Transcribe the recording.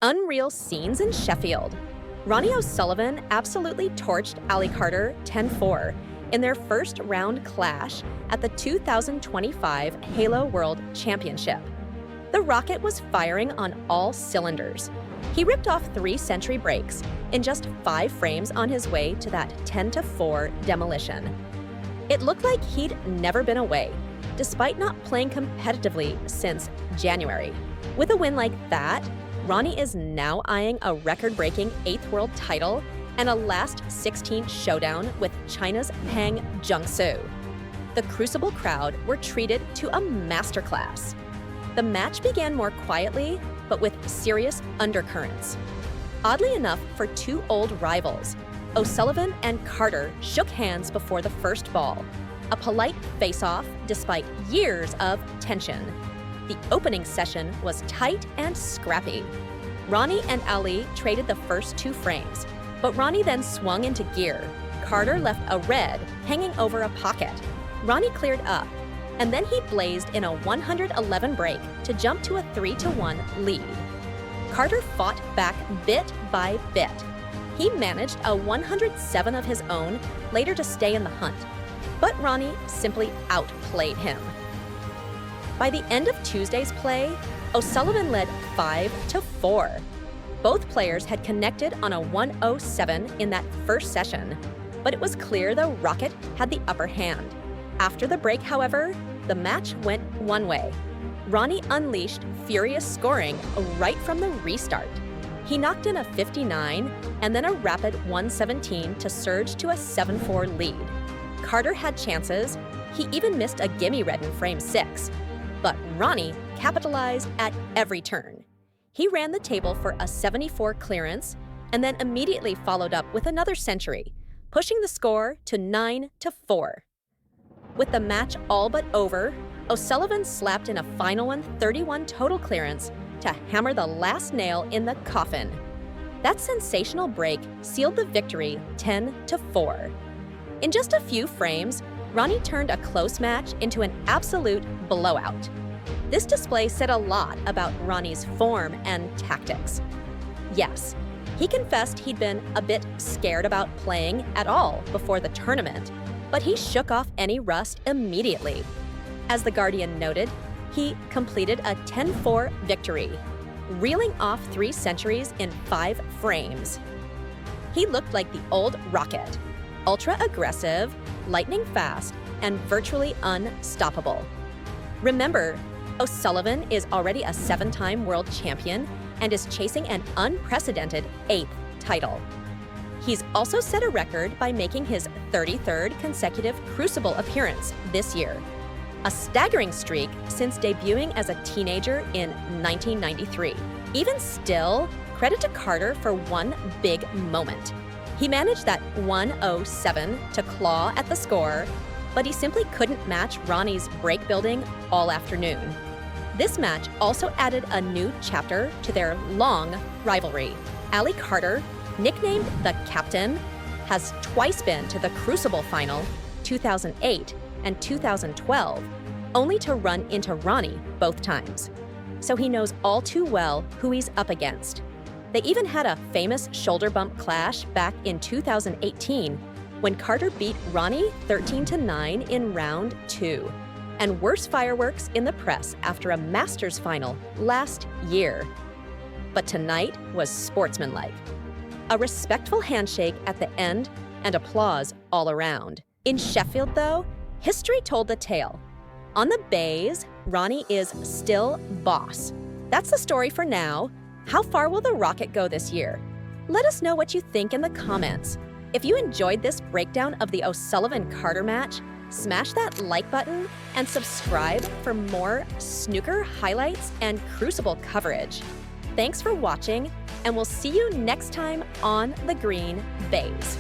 Unreal scenes in Sheffield. Ronnie O'Sullivan absolutely torched Ali Carter 10-4 in their first round clash at the 2025 Halo World Championship. The Rocket was firing on all cylinders. He ripped off 3 century breaks in just 5 frames on his way to that 10-4 demolition. It looked like he'd never been away, despite not playing competitively since January. With a win like that, Ronnie is now eyeing a record-breaking 8th world title and a last 16 showdown with China's Pang Junxu. The Crucible crowd were treated to a masterclass. The match began more quietly, but with serious undercurrents. Oddly enough, for 2 old rivals, O'Sullivan and Carter shook hands before the first ball, a polite face-off despite years of tension. The opening session was tight and scrappy. Ronnie and Ali traded the first 2 frames, but Ronnie then swung into gear. Carter left a red hanging over a pocket. Ronnie cleared up, and then he blazed in a 111 break to jump to a 3-1 lead. Carter fought back bit by bit. He managed a 107 of his own later to stay in the hunt, but Ronnie simply outplayed him. By the end of Tuesday's play, O'Sullivan led 5-4. Both players had connected on a 107 in that first session, but it was clear the Rocket had the upper hand. After the break, however, the match went one way. Ronnie unleashed furious scoring right from the restart. He knocked in a 59 and then a rapid 117 to surge to a 7-4 lead. Carter had chances. He even missed a gimme red in frame 6. But Ronnie capitalized at every turn. He ran the table for a 74 clearance and then immediately followed up with another century, pushing the score to 9-4. With the match all but over, O'Sullivan slapped in a final 131 total clearance to hammer the last nail in the coffin. That sensational break sealed the victory 10-4. In just a few frames, Ronnie turned a close match into an absolute blowout. This display said a lot about Ronnie's form and tactics. Yes, he confessed he'd been a bit scared about playing at all before the tournament, but he shook off any rust immediately. As The Guardian noted, he completed a 10-4 victory, reeling off 3 centuries in 5 frames. He looked like the old Rocket, ultra-aggressive, lightning fast, and virtually unstoppable. Remember, O'Sullivan is already a 7-time world champion and is chasing an unprecedented 8th title. He's also set a record by making his 33rd consecutive Crucible appearance this year, a staggering streak since debuting as a teenager in 1993. Even still, credit to Carter for one big moment. He managed that 107 to claw at the score, but he simply couldn't match Ronnie's break building all afternoon. This match also added a new chapter to their long rivalry. Ali Carter, nicknamed the Captain, has twice been to the Crucible final, 2008 and 2012, only to run into Ronnie both times. So he knows all too well who he's up against. They even had a famous shoulder bump clash back in 2018 when Carter beat Ronnie 13-9 in round 2, and worse fireworks in the press after a Masters final last year. But tonight was sportsmanlike. A respectful handshake at the end and applause all around. In Sheffield, though, history told the tale. On the bays, Ronnie is still boss. That's the story for now. How far will the Rocket go this year? Let us know what you think in the comments. If you enjoyed this breakdown of the O'Sullivan-Carter match, smash that like button and subscribe for more snooker highlights and Crucible coverage. Thanks for watching, and we'll see you next time on the Green Bays.